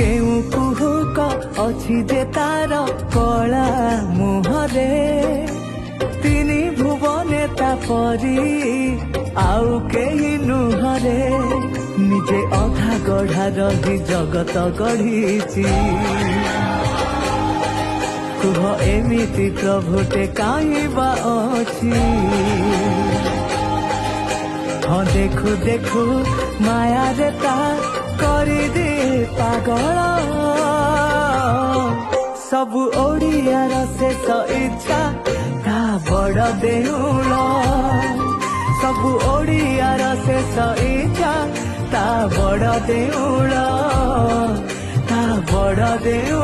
केउ कुहुक अछि जे तार कला मुहरे तिनी भुवने तापरी आउ केही नुहरे निजे अधा गढ़ा रही जगत गढ़ीची कुह एमिति प्रभुटे काइबा अछि हाँ देखु देखु माया रे ता करी दे पागल सबु ओडियार शेष इच्छा ता बड़ देउल सबु ओडियार शेष इच्छा ता बड़ देउल ता बड़ देउल।